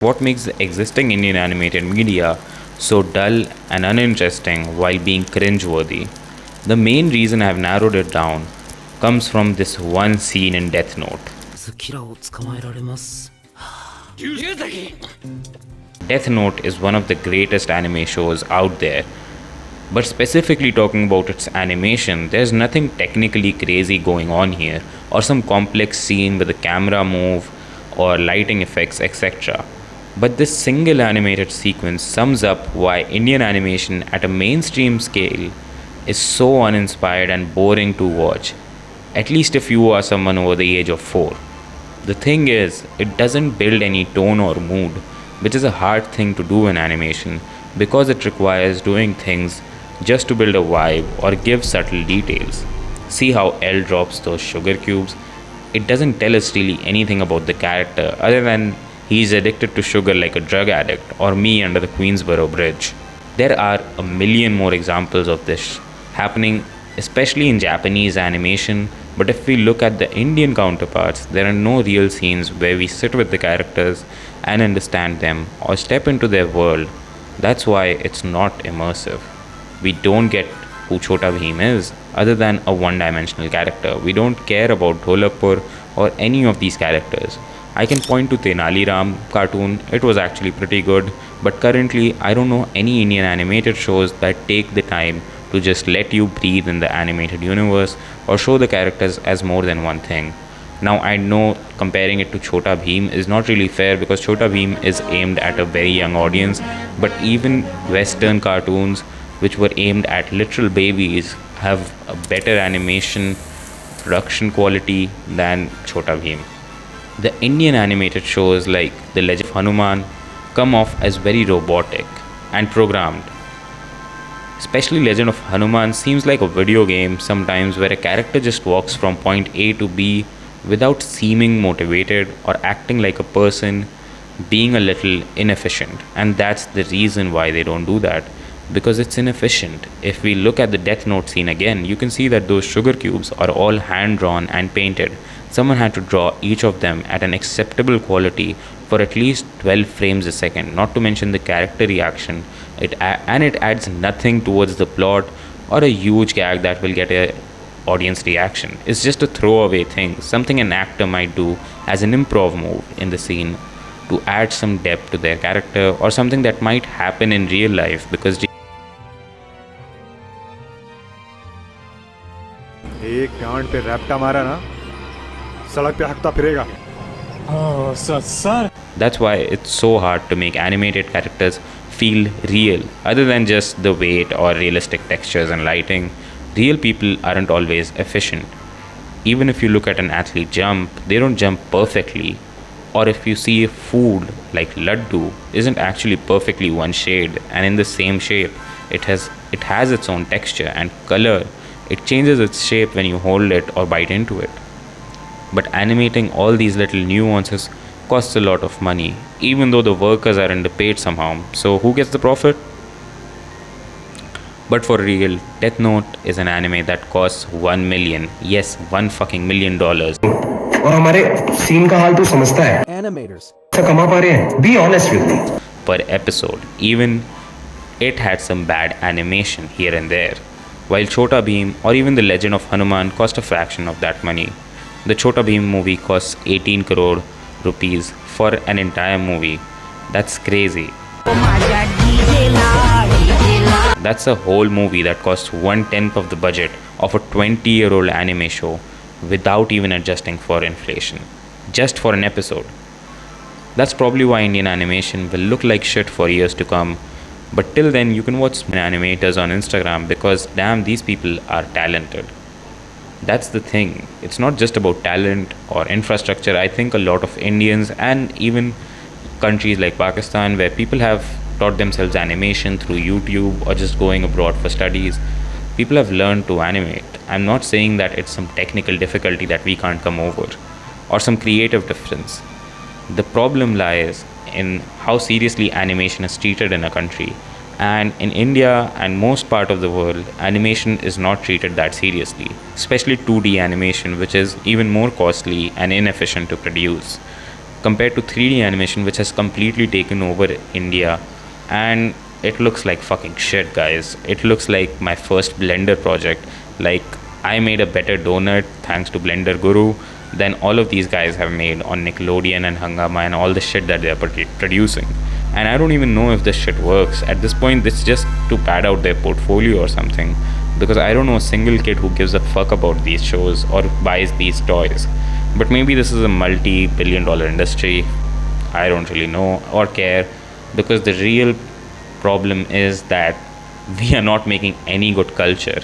What makes the existing Indian animated media so dull and uninteresting while being cringe-worthy? The main reason I've narrowed it down comes from this one scene in Death Note. Death Note is one of the greatest anime shows out there, but specifically talking about its animation, there's nothing technically crazy going on here, or some complex scene with a camera move or lighting effects, etc. But this single animated sequence sums up why Indian animation at a mainstream scale is so uninspired and boring to watch, at least if you are someone over the age of 4. The thing is, it doesn't build any tone or mood, which is a hard thing to do in animation because it requires doing things just to build a vibe or give subtle details. See how L drops those sugar cubes? It doesn't tell us really anything about the character other than he's addicted to sugar like a drug addict or me under the Queensboro Bridge. There are a million more examples of this happening, especially in Japanese animation, but if we look at the Indian counterparts, there are no real scenes where we sit with the characters and understand them or step into their world. That's why it's not immersive. We don't get who Chota Bheem is other than a one-dimensional character. We don't care about Dholakpur or any of these characters. I can point to Tenali Ram cartoon, it was actually pretty good, but currently I don't know any Indian animated shows that take the time to just let you breathe in the animated universe or show the characters as more than one thing. Now I know comparing it to Chota Bheem is not really fair because Chota Bheem is aimed at a very young audience, but even Western cartoons which were aimed at literal babies have a better animation production quality than Chota Bheem. The Indian animated shows like The Legend of Hanuman come off as very robotic and programmed. Especially Legend of Hanuman seems like a video game sometimes where a character just walks from point A to B without seeming motivated or acting like a person, being a little inefficient. And that's the reason why they don't do that, because it's inefficient. If we look at the Death Note scene again, you can see that those sugar cubes are all hand drawn and painted. Someone had to draw each of them at an acceptable quality for at least 12 frames a second, not to mention the character reaction. It adds nothing towards the plot or a huge gag that will get a audience reaction. It's just a throwaway thing, something an actor might do as an improv move in the scene to add some depth to their character, or something that might happen in real life because एक गांड पे रैप्टा मारा ना सड़क पे हकता फिरेगा. Oh, sir. that's why it's so hard to make animated characters feel real, other than just the weight or realistic textures and lighting. Real people aren't always efficient. Even if you look at an athlete jump, they don't jump perfectly. Or if you see food like laddu isn't actually perfectly one shade and in the same shape, it has its own texture and color. It changes its shape when you hold it or bite into it. But animating all these little nuances costs a lot of money, even though the workers are underpaid somehow. So who gets the profit? But for real, Death Note is an anime that costs 1 million, yes, $1 fucking million और हमारे scene का हाल तू समझता है Animators. ऐसा कमा पा रहे हैं be honest with me per episode. Even it had some bad animation here and there. While Chota Bheem or even The Legend of Hanuman cost a fraction of that money. The Chota Bheem movie costs 18 crore rupees for an entire movie. That's crazy. That's a whole movie that costs 1/10 of the budget of a 20-year-old anime show without even adjusting for inflation. Just for an episode. That's probably why Indian animation will look like shit for years to come. But till then, you can watch animators on Instagram because damn, these people are talented. That's the thing. It's not just about talent or infrastructure. I think a lot of Indians and even countries like Pakistan, where people have taught themselves animation through YouTube or just going abroad for studies, people have learned to animate. I'm not saying that it's some technical difficulty that we can't come over or some creative difference. The problem lies in how seriously animation is treated in a country. And in India and most part of the world, animation is not treated that seriously, especially 2D animation, which is even more costly and inefficient to produce. compared to 3D animation, which has completely taken over India. And it looks like fucking shit, guys. It looks like my first Blender project. Like, I made a better donut thanks to Blender Guru than all of these guys have made on Nickelodeon and Hangama and all the shit that they're producing. And I don't even know if this shit works. At this point, it's just to pad out their portfolio or something. Because I don't know a single kid who gives a fuck about these shows or buys these toys. But maybe this is a multi-billion-dollar industry. I don't really know or care, because the real problem is that we are not making any good culture.